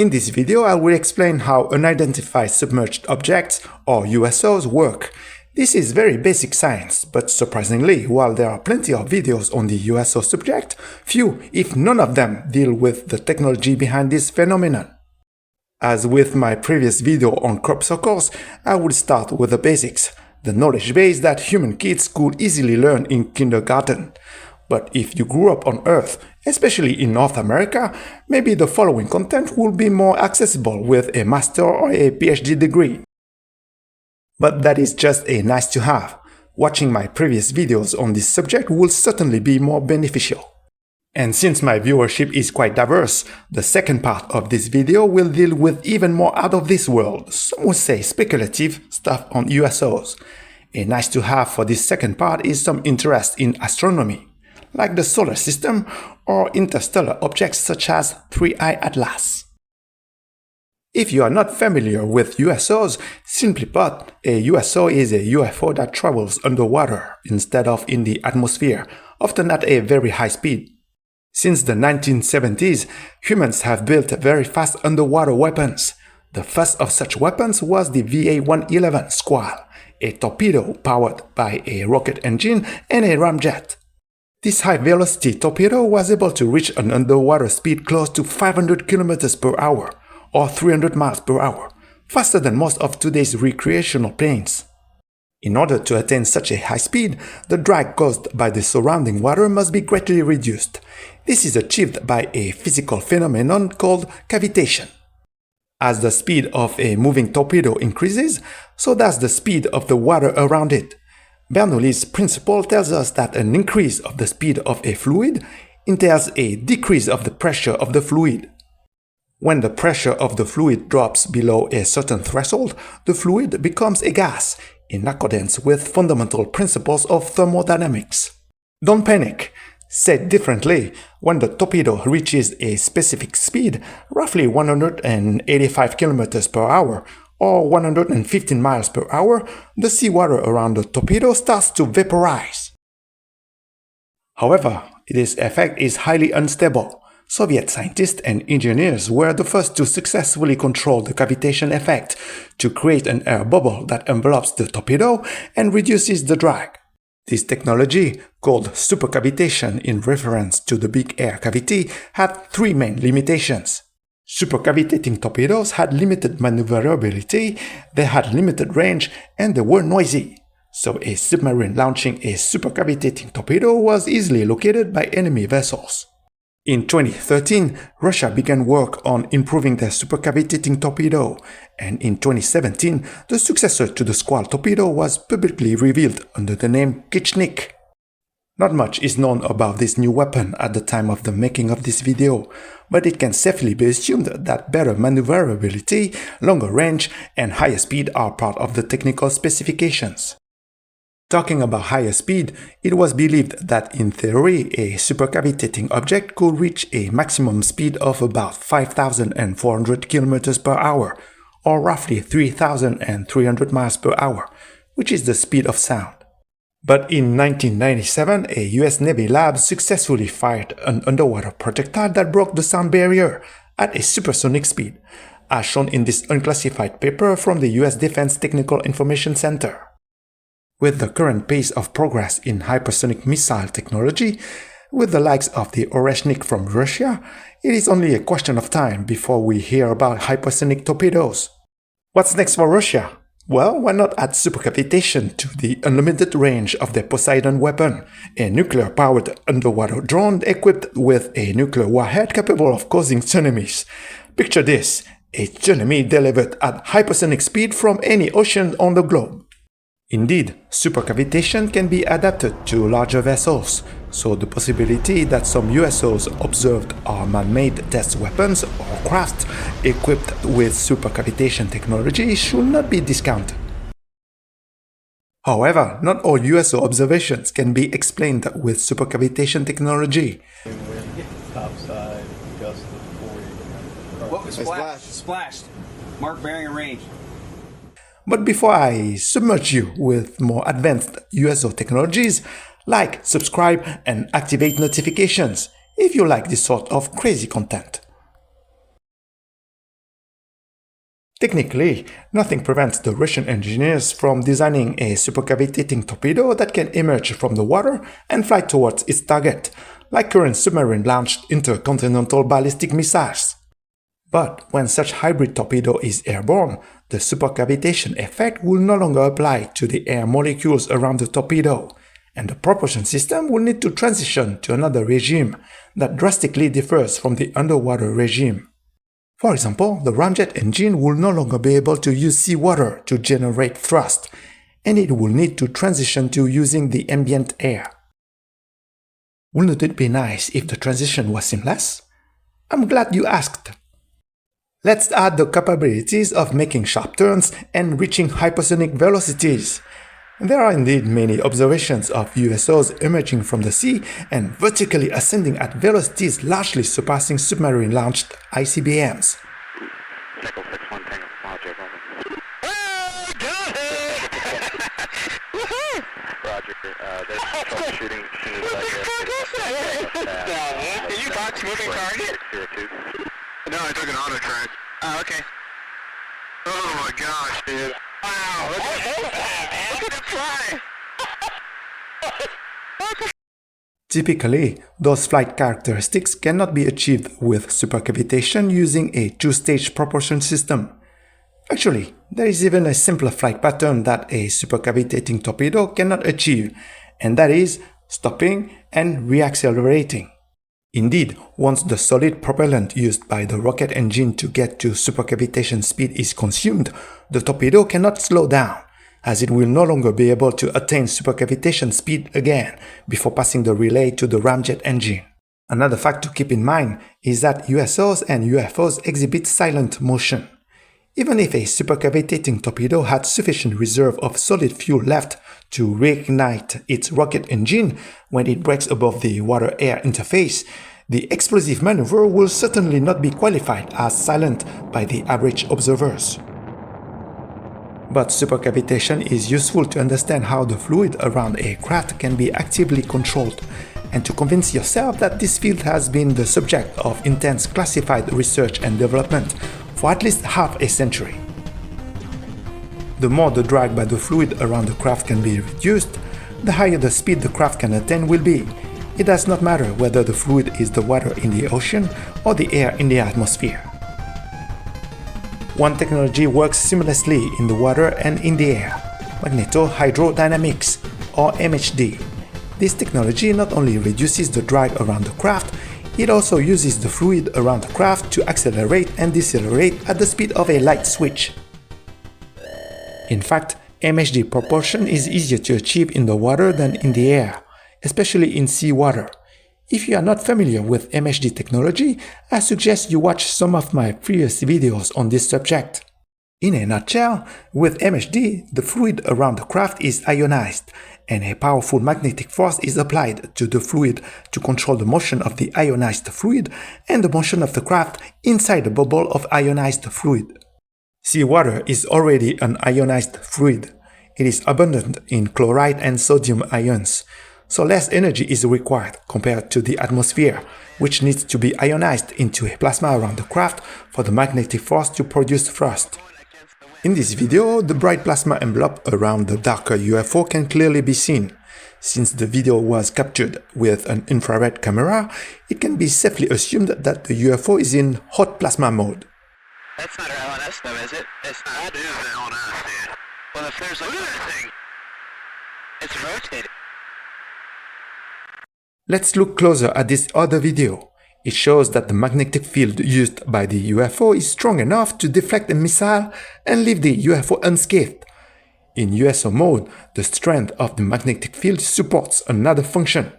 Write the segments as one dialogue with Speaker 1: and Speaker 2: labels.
Speaker 1: In this video, I will explain how unidentified submerged objects, or USOs, work. This is very basic science, but surprisingly, while there are plenty of videos on the USO subject, few, if none of them, deal with the technology behind this phenomenon. As with my previous video on crop circles, I will start with the basics, the knowledge base that human kids could easily learn in kindergarten. But if you grew up on Earth, especially in North America, maybe the following content will be more accessible with a master or a PhD degree. But that is just a nice to have. Watching my previous videos on this subject will certainly be more beneficial. And since my viewership is quite diverse, the second part of this video will deal with even more out of this world, some would say speculative, stuff on USOs. A nice to have for this second part is some interest in astronomy, like the solar system or interstellar objects such as 3I Atlas. If you are not familiar with USOs, simply put, a USO is a UFO that travels underwater instead of in the atmosphere, often at a very high speed. Since the 1970s, humans have built very fast underwater weapons. The first of such weapons was the VA-111 Squall, a torpedo powered by a rocket engine and a ramjet. This high-velocity torpedo was able to reach an underwater speed close to 500 km per hour, or 300 miles per hour, faster than most of today's recreational planes. In order to attain such a high speed, the drag caused by the surrounding water must be greatly reduced. This is achieved by a physical phenomenon called cavitation. As the speed of a moving torpedo increases, so does the speed of the water around it. Bernoulli's principle tells us that an increase of the speed of a fluid entails a decrease of the pressure of the fluid. When the pressure of the fluid drops below a certain threshold, the fluid becomes a gas, in accordance with fundamental principles of thermodynamics. Don't panic. Said differently, when the torpedo reaches a specific speed, roughly 185 km per hour, or 115 miles per hour, the seawater around the torpedo starts to vaporize. However, this effect is highly unstable. Soviet scientists and engineers were the first to successfully control the cavitation effect to create an air bubble that envelops the torpedo and reduces the drag. This technology, called supercavitation in reference to the big air cavity, had three main limitations. Supercavitating torpedoes had limited maneuverability, they had limited range, and they were noisy. So a submarine launching a supercavitating torpedo was easily located by enemy vessels. In 2013, Russia began work on improving their supercavitating torpedo, and in 2017, the successor to the Squall torpedo was publicly revealed under the name Kichnik. Not much is known about this new weapon at the time of the making of this video, but it can safely be assumed that better maneuverability, longer range, and higher speed are part of the technical specifications. Talking about higher speed, it was believed that in theory a supercavitating object could reach a maximum speed of about 5,400 km per hour, or roughly 3,300 miles per hour, which is the speed of sound. But in 1997, a US Navy lab successfully fired an underwater projectile that broke the sound barrier at a supersonic speed, as shown in this unclassified paper from the US Defense Technical Information Center. With the current pace of progress in hypersonic missile technology, with the likes of the Oreshnik from Russia, it is only a question of time before we hear about hypersonic torpedoes. What's next for Russia? Well, why not add supercavitation to the unlimited range of their Poseidon weapon, a nuclear-powered underwater drone equipped with a nuclear warhead capable of causing tsunamis. Picture this, a tsunami delivered at hypersonic speed from any ocean on the globe. Indeed, supercavitation can be adapted to larger vessels, so the possibility that some USOs observed are man-made test weapons or craft equipped with supercavitation technology should not be discounted. However, not all USO observations can be explained with supercavitation technology.
Speaker 2: Topside, gust of 40.
Speaker 3: What was splashed? Splashed. Mark bearing and range.
Speaker 1: But before I submerge you with more advanced USO technologies, like, subscribe, and activate notifications if you like this sort of crazy content. Technically, nothing prevents the Russian engineers from designing a supercavitating torpedo that can emerge from the water and fly towards its target, like current submarine-launched intercontinental ballistic missiles. But when such hybrid torpedo is airborne, the supercavitation effect will no longer apply to the air molecules around the torpedo, and the propulsion system will need to transition to another regime that drastically differs from the underwater regime. For example, the ramjet engine will no longer be able to use seawater to generate thrust, and it will need to transition to using the ambient air. Wouldn't it be nice if the transition was seamless? I'm glad you asked. Let's add the capabilities of making sharp turns and reaching hypersonic velocities. There are indeed many observations of USOs emerging from the sea and vertically ascending at velocities largely surpassing submarine-launched ICBMs.
Speaker 4: Roger. There's troubleshooting as soon as I get
Speaker 3: Did you box moving target?
Speaker 4: No, I took an auto track.
Speaker 3: Oh, okay.
Speaker 4: Oh my gosh, dude.
Speaker 3: Wow, look at it fly!
Speaker 1: Typically, those flight characteristics cannot be achieved with supercavitation using a two-stage propulsion system. Actually, there is even a simpler flight pattern that a supercavitating torpedo cannot achieve, and that is stopping and reaccelerating. Indeed, once the solid propellant used by the rocket engine to get to supercavitation speed is consumed, the torpedo cannot slow down, as it will no longer be able to attain supercavitation speed again before passing the relay to the ramjet engine. Another fact to keep in mind is that USOs and UFOs exhibit silent motion. Even if a supercavitating torpedo had sufficient reserve of solid fuel left to reignite its rocket engine when it breaks above the water-air interface, the explosive maneuver will certainly not be qualified as silent by the average observers. But supercavitation is useful to understand how the fluid around a craft can be actively controlled, and to convince yourself that this field has been the subject of intense classified research and development for at least half a century. The more the drag by the fluid around the craft can be reduced, the higher the speed the craft can attain will be. It does not matter whether the fluid is the water in the ocean or the air in the atmosphere. One technology works seamlessly in the water and in the air: magnetohydrodynamics, or MHD. This technology not only reduces the drag around the craft, it also uses the fluid around the craft to accelerate and decelerate at the speed of a light switch. In fact, MHD propulsion is easier to achieve in the water than in the air, especially in seawater. If you are not familiar with MHD technology, I suggest you watch some of my previous videos on this subject. In a nutshell, with MHD, the fluid around the craft is ionized, and a powerful magnetic force is applied to the fluid to control the motion of the ionized fluid and the motion of the craft inside the bubble of ionized fluid. Seawater is already an ionized fluid. It is abundant in chloride and sodium ions, so less energy is required compared to the atmosphere, which needs to be ionized into a plasma around the craft for the magnetic force to produce thrust. In this video, the bright plasma envelope around the darker UFO can clearly be seen. Since the video was captured with an infrared camera, it can be safely assumed that the UFO is in hot plasma mode.
Speaker 3: That's not our LNS though, is it? It's not.
Speaker 4: That is the LNS, dude.
Speaker 3: Well, if there's
Speaker 4: Look at that thing.
Speaker 3: it's rotated.
Speaker 1: Let's look closer at this other video. It shows that the magnetic field used by the UFO is strong enough to deflect a missile and leave the UFO unscathed. In USO mode, the strength of the magnetic field supports another function.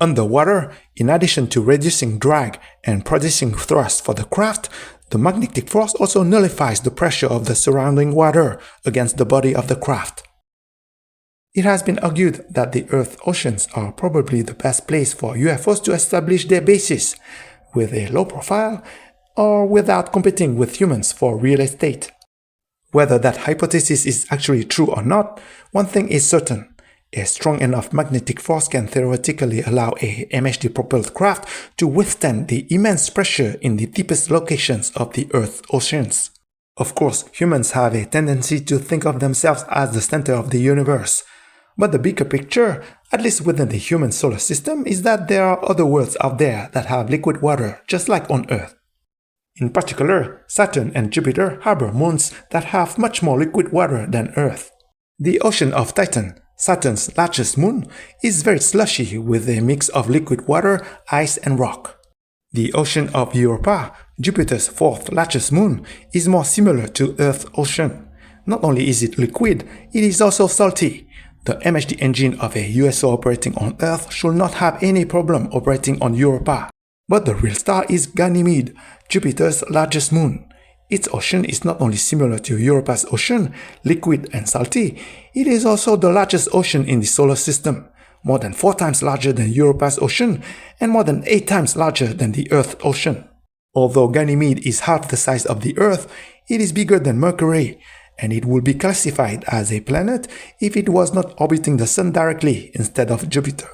Speaker 1: Underwater, in addition to reducing drag and producing thrust for the craft, the magnetic force also nullifies the pressure of the surrounding water against the body of the craft. It has been argued that the Earth's oceans are probably the best place for UFOs to establish their bases, with a low profile or without competing with humans for real estate. Whether that hypothesis is actually true or not, one thing is certain: a strong enough magnetic force can theoretically allow a MHD-propelled craft to withstand the immense pressure in the deepest locations of the Earth's oceans. Of course, humans have a tendency to think of themselves as the center of the universe. But the bigger picture, at least within the human solar system, is that there are other worlds out there that have liquid water, just like on Earth. In particular, Saturn and Jupiter harbor moons that have much more liquid water than Earth. The ocean of Titan, Saturn's largest moon, is very slushy with a mix of liquid water, ice and rock. The ocean of Europa, Jupiter's fourth largest moon, is more similar to Earth's ocean. Not only is it liquid, it is also salty. The MHD engine of a USO operating on Earth should not have any problem operating on Europa. But the real star is Ganymede, Jupiter's largest moon. Its ocean is not only similar to Europa's ocean, liquid and salty, it is also the largest ocean in the solar system, more than 4 times larger than Europa's ocean and more than 8 times larger than the Earth's ocean. Although Ganymede is half the size of the Earth, it is bigger than Mercury, and it would be classified as a planet if it was not orbiting the Sun directly instead of Jupiter.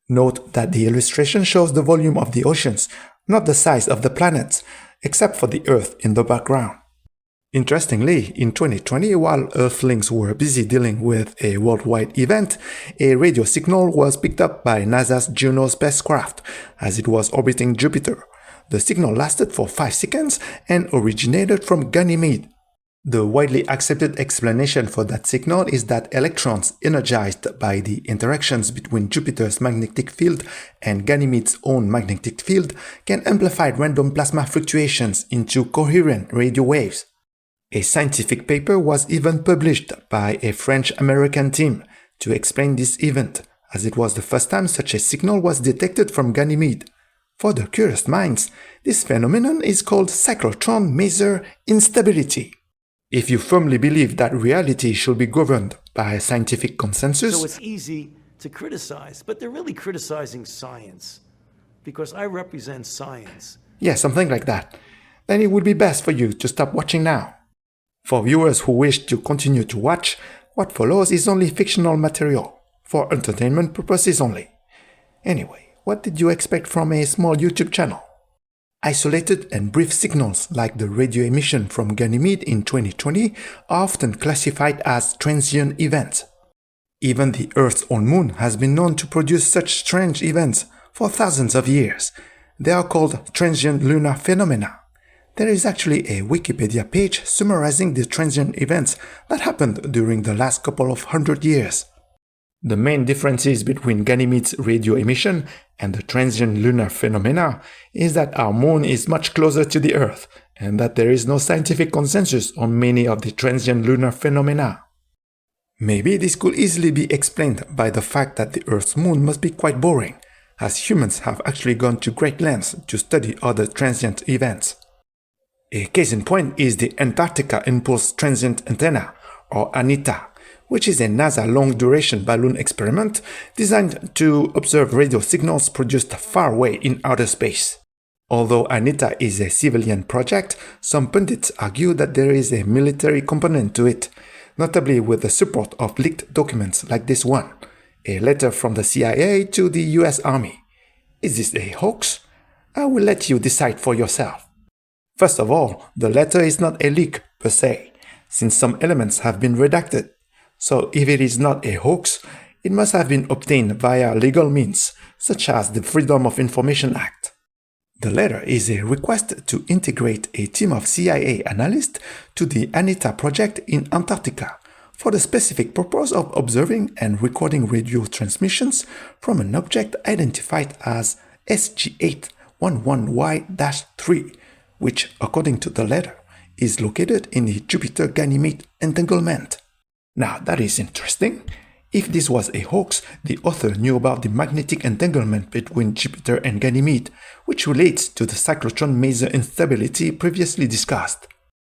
Speaker 1: Note that the illustration shows the volume of the oceans, not the size of the planets, except for the Earth in the background. Interestingly, in 2020, while Earthlings were busy dealing with a worldwide event, a radio signal was picked up by NASA's Juno spacecraft as it was orbiting Jupiter. The signal lasted for 5 seconds and originated from Ganymede. The widely accepted explanation for that signal is that electrons energized by the interactions between Jupiter's magnetic field and Ganymede's own magnetic field can amplify random plasma fluctuations into coherent radio waves. A scientific paper was even published by a French-American team to explain this event, as it was the first time such a signal was detected from Ganymede. For the curious minds, this phenomenon is called cyclotron maser instability. If you firmly believe that reality should be governed by a scientific consensus,
Speaker 5: so it's easy to criticize, but they're really criticizing science, because I represent science.
Speaker 1: Yeah, something like that, then it would be best for you to stop watching now. For viewers who wish to continue to watch, what follows is only fictional material, for entertainment purposes only. Anyway, what did you expect from a small YouTube channel? Isolated and brief signals like the radio emission from Ganymede in 2020 are often classified as transient events. Even the Earth's own moon has been known to produce such strange events for thousands of years. They are called transient lunar phenomena. There is actually a Wikipedia page summarizing the transient events that happened during the last couple of 100 years. The main differences between Ganymede's radio emission and the transient lunar phenomena is that our moon is much closer to the Earth, and that there is no scientific consensus on many of the transient lunar phenomena. Maybe this could easily be explained by the fact that the Earth's moon must be quite boring, as humans have actually gone to great lengths to study other transient events. A case in point is the Antarctica Impulse Transient Antenna, or ANITA, which is a NASA long-duration balloon experiment designed to observe radio signals produced far away in outer space. Although ANITA is a civilian project, some pundits argue that there is a military component to it, notably with the support of leaked documents like this one, a letter from the CIA to the US Army. Is this a hoax? I will let you decide for yourself. First of all, the letter is not a leak per se, since some elements have been redacted. So if it is not a hoax, it must have been obtained via legal means, such as the Freedom of Information Act. The letter is a request to integrate a team of CIA analysts to the ANITA project in Antarctica for the specific purpose of observing and recording radio transmissions from an object identified as SG811Y-3, which, according to the letter, is located in the Jupiter-Ganymede entanglement. Now that is interesting. If this was a hoax, the author knew about the magnetic entanglement between Jupiter and Ganymede, which relates to the cyclotron maser instability previously discussed.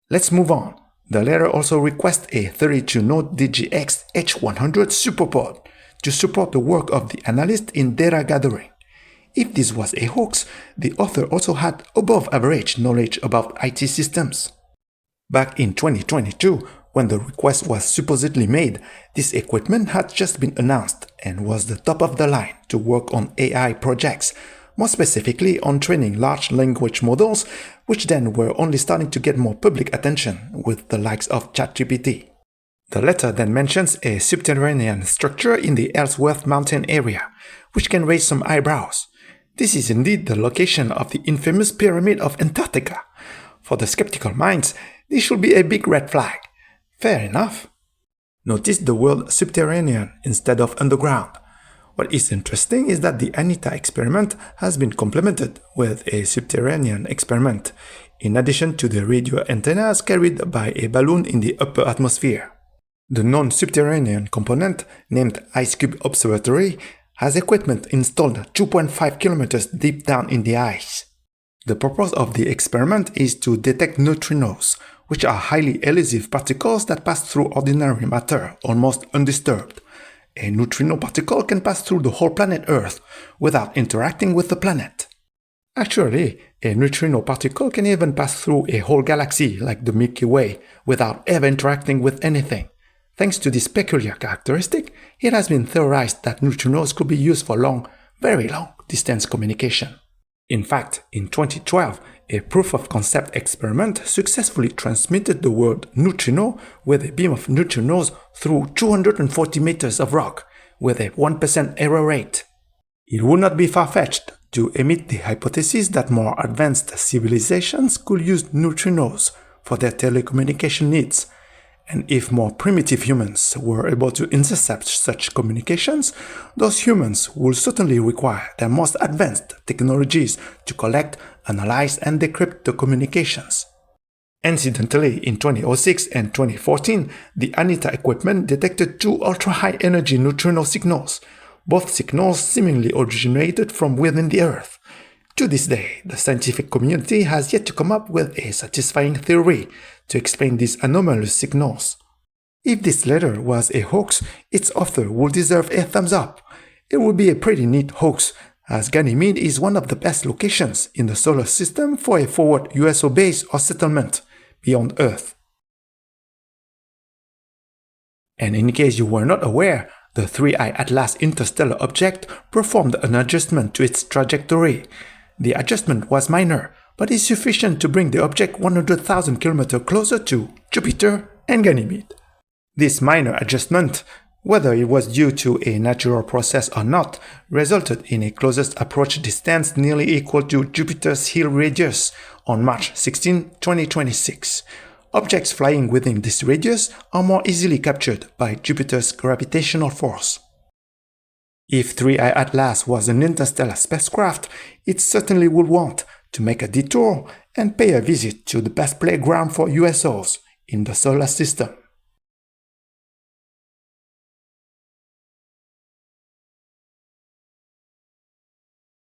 Speaker 1: Let's move on. The letter also requests a 32-node DGX H100 superpod to support the work of the analyst in data gathering. If this was a hoax, the author also had above-average knowledge about IT systems. Back in 2022, when the request was supposedly made, this equipment had just been announced and was the top of the line to work on AI projects, more specifically on training large language models, which then were only starting to get more public attention with the likes of ChatGPT. The letter then mentions a subterranean structure in the Ellsworth Mountain area, which can raise some eyebrows. This is indeed the location of the infamous Pyramid of Antarctica. For the skeptical minds, this should be a big red flag. Fair enough. Notice the word subterranean instead of underground. What is interesting is that the ANITA experiment has been complemented with a subterranean experiment, in addition to the radio antennas carried by a balloon in the upper atmosphere. The non-subterranean component, named Ice Cube Observatory, has equipment installed 2.5 kilometers deep down in the ice. The purpose of the experiment is to detect neutrinos, which are highly elusive particles that pass through ordinary matter almost undisturbed. A neutrino particle can pass through the whole planet Earth without interacting with the planet. Actually, a neutrino particle can even pass through a whole galaxy like the Milky Way without ever interacting with anything. Thanks to this peculiar characteristic, it has been theorized that neutrinos could be used for long, very long distance communication. In fact, in 2012, a proof-of-concept experiment successfully transmitted the word neutrino with a beam of neutrinos through 240 meters of rock, with a 1% error rate. It would not be far-fetched to emit the hypothesis that more advanced civilizations could use neutrinos for their telecommunication needs. And if more primitive humans were able to intercept such communications, those humans will certainly require their most advanced technologies to collect, analyze, and decrypt the communications. Incidentally, in 2006 and 2014, the ANITA equipment detected two ultra-high energy neutrino signals. Both signals seemingly originated from within the Earth. To this day, the scientific community has yet to come up with a satisfying theory to explain these anomalous signals. If this letter was a hoax, its author would deserve a thumbs up. It would be a pretty neat hoax, as Ganymede is one of the best locations in the solar system for a forward USO base or settlement beyond Earth. And in case you were not aware, the 3I Atlas interstellar object performed an adjustment to its trajectory. The adjustment was minor, but is sufficient to bring the object 100,000 km closer to Jupiter and Ganymede. This minor adjustment, whether it was due to a natural process or not, resulted in a closest approach distance nearly equal to Jupiter's Hill radius on March 16, 2026. Objects flying within this radius are more easily captured by Jupiter's gravitational force. If 3I Atlas was an interstellar spacecraft, it certainly would want to make a detour and pay a visit to the best playground for USOs in the solar system.